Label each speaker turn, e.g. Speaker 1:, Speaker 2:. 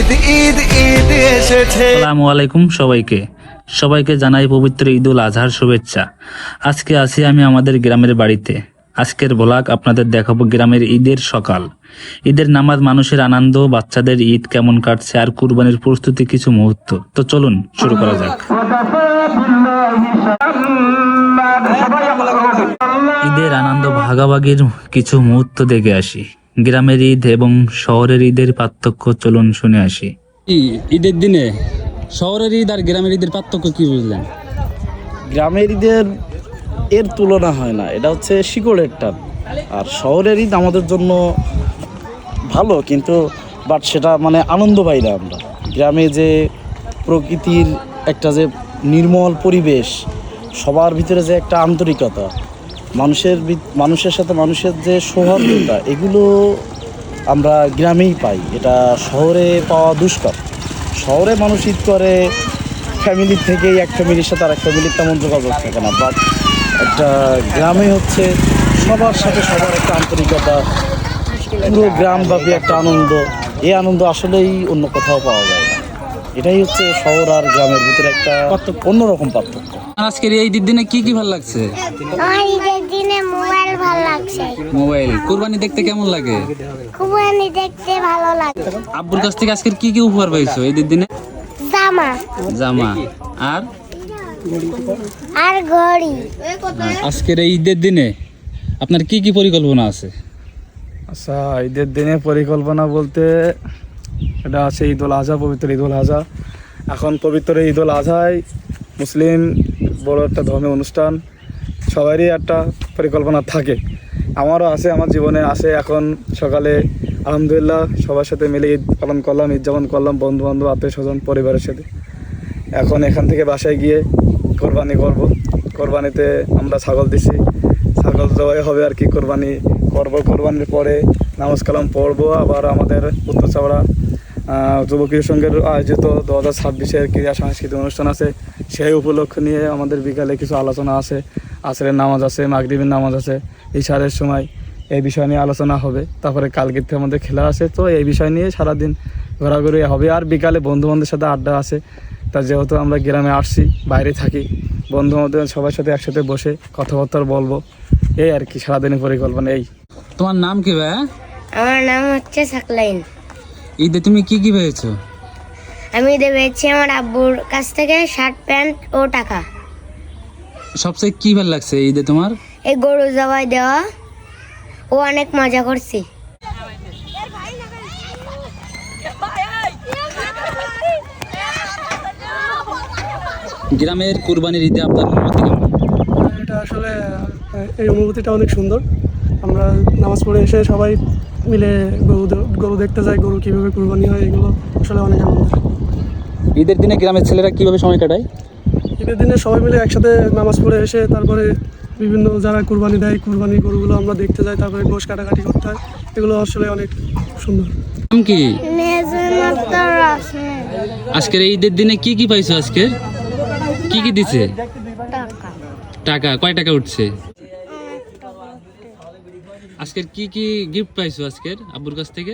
Speaker 1: ঈদ ঈদ ঈদ এসেছে।
Speaker 2: আসসালামু আলাইকুম সবাইকে জানাই পবিত্র ঈদুল আজহার শুভেচ্ছা। আজকে আছি আমি আমাদের গ্রামের বাড়িতে। আজকের ব্লগ আপনাদের দেখাবো গ্রামের ঈদের সকাল, ঈদের নামাজ, মানুষের আনন্দ, বাচ্চাদের ঈদ কেমন কাটছে আর কুরবানির প্রস্তুতি কিছু মুহূর্ত। তো চলুন শুরু করা যাক। ঈদের আনন্দ ভাগাভাগির কিছু মুহূর্ত দেখে আসি। গ্রামের ঈদ এবং শহরের ঈদের পার্থক্য চলুন শুনে আসি।
Speaker 3: ঈদের দিনে শহরের ঈদ আর গ্রামের ঈদের পার্থক্য কি বুঝলেন?
Speaker 4: গ্রামের ঈদের এর তুলনা হয় না, এটা হচ্ছে শিকড়ের টান। আর শহরের ঈদ আমাদের জন্য ভালো, কিন্তু বাট সেটা মানে আনন্দ পাই না আমরা। গ্রামে যে প্রকৃতির একটা যে নির্মল পরিবেশ, সবার ভিতরে যে একটা আন্তরিকতা, মানুষের সাথে মানুষের যে সৌহার্দ্যতা, এগুলো আমরা গ্রামেই পাই। এটা শহরে পাওয়া দুষ্কর। শহরে মানুষ ঈদ করে ফ্যামিলির থেকেই, এক ফ্যামিলির সাথে আর এক ফ্যামিলির তেমন যোগাযোগ থাকে না। বাট একটা গ্রামে হচ্ছে সবার সাথে সবার একটা আন্তরিকতা, পুরো গ্রামব্যাপী একটা আনন্দ। এই আনন্দ আসলেই অন্য কোথাও পাওয়া যায় না। এটাই হচ্ছে শহর আর গ্রামের ভিতরে একটা অন্যরকম পার্থক্য।
Speaker 3: আজকের এই ঈদের দিনে কি কি ভালো লাগছে?
Speaker 5: ঈদের দিনে মোবাইল ভালো লাগছে।
Speaker 3: মোবাইল। কুরবানি দেখতে কেমন লাগে?
Speaker 5: কুরবানি দেখতে ভালো লাগে।
Speaker 3: আব্বুর কাছ থেকে আজকের কি কি উপহার পাইছো ঈদের দিনে? জামা
Speaker 5: আর ঘড়ি।
Speaker 3: আজকের এই ঈদের দিনে আপনার কি কি পরিকল্পনা আছে?
Speaker 6: আচ্ছা, ঈদের দিনে পরিকল্পনা বলতে এটা আছে ঈদুল আজহা, পবিত্র ঈদুল আজহা। এখন পবিত্র ঈদুল আজহায় মুসলিম বড় একটা ধর্মীয় অনুষ্ঠান, সবারই একটা পরিকল্পনা থাকে। আমারও আছে, আমার জীবনে আছে। এখন সকালে আলহামদুলিল্লাহ সবার সাথে মিলে ঈদ পালন করলাম, ঈদ যাপন করলাম, বন্ধুবান্ধব, আত্মীয় স্বজন, পরিবারের সাথে। এখন এখান থেকে বাসায় গিয়ে কোরবানি করব। কোরবানিতে আমরা ছাগল দিছি, ছাগল জবাই হবে আর কি। কোরবানি করব, কোরবানির পরে নামাজ কালাম পড়বো। আবার আমাদের উত্তর চাওড়া যুব ক্রীড়া সংঘের আয়োজিত 2026-এর ক্রীড়া সাংস্কৃতিক অনুষ্ঠান আছে। সেই উপলক্ষ নিয়ে আমাদের বিকালে কিছু আলোচনা আছে, আসরের নামাজ আছে, মাগরিবের নামাজ আছে, ইশারের সময় এই বিষয় নিয়ে আলোচনা হবে। তারপরে কালকের থেকে আমাদের খেলা আছে, তো এই বিষয় নিয়ে সারাদিন ঘোরাঘুরি হবে। আর বিকালে বন্ধুবান্ধবের সাথে আড্ডা আছে। তা যেহেতু আমরা গ্রামে আসছি, বাইরে থাকি, বন্ধুবান্ধব সবার সাথে একসাথে বসে কথাবার্তা বলবো, এই আর কি সারাদিনের পরিকল্পনা। এই
Speaker 3: তোমার নাম কি ভাই?
Speaker 5: আমার নাম হচ্ছে সাকলাইন।
Speaker 3: ঈদে তুমি কি কি পেয়েছো?
Speaker 5: আমি পেয়েছি আমার আব্বুর কাছ থেকে শার্ট, প্যান্ট ও টাকা।
Speaker 3: সবচেয়ে কি ভালো লাগছে ঈদে তোমার?
Speaker 5: এই গরু জবাই দেওয়া ও অনেক মজা করছি।
Speaker 3: গ্রামের কুরবানির ঈদে আপনার অনুভূতি কেমন?
Speaker 6: এটা আসলে এই অনুভূতিটা অনেক সুন্দর। আমরা নামাজ পড়ে এসে সবাই মিলে গরু দেখতে যাই, গরু কীভাবে কুরবানি হয়, এগুলো আসলে অনেক আনন্দের।
Speaker 3: ঈদের দিনে গ্রামের ছেলেরা কিভাবে সময় কাটায়?
Speaker 6: ঈদের দিনে সবাই মিলে একসাথে নামাজ পড়ে এসে তারপরে বিভিন্ন যারা কুরবানি দেয়, কুরবানি গরুগুলো আমরা দেখতে যাই, তারপরে গোশ কাটাকাটি করতে হয়। এগুলো আসলে অনেক সুন্দর।
Speaker 3: নাম কি? আজকের এই ঈদের দিনে কি কি পাইছো? আজকের কি কি দিছে? টাকা। কয় টাকা উঠছে? আজকের কি কি গিফট পাইছো আজকের আব্বুর কাছ থেকে?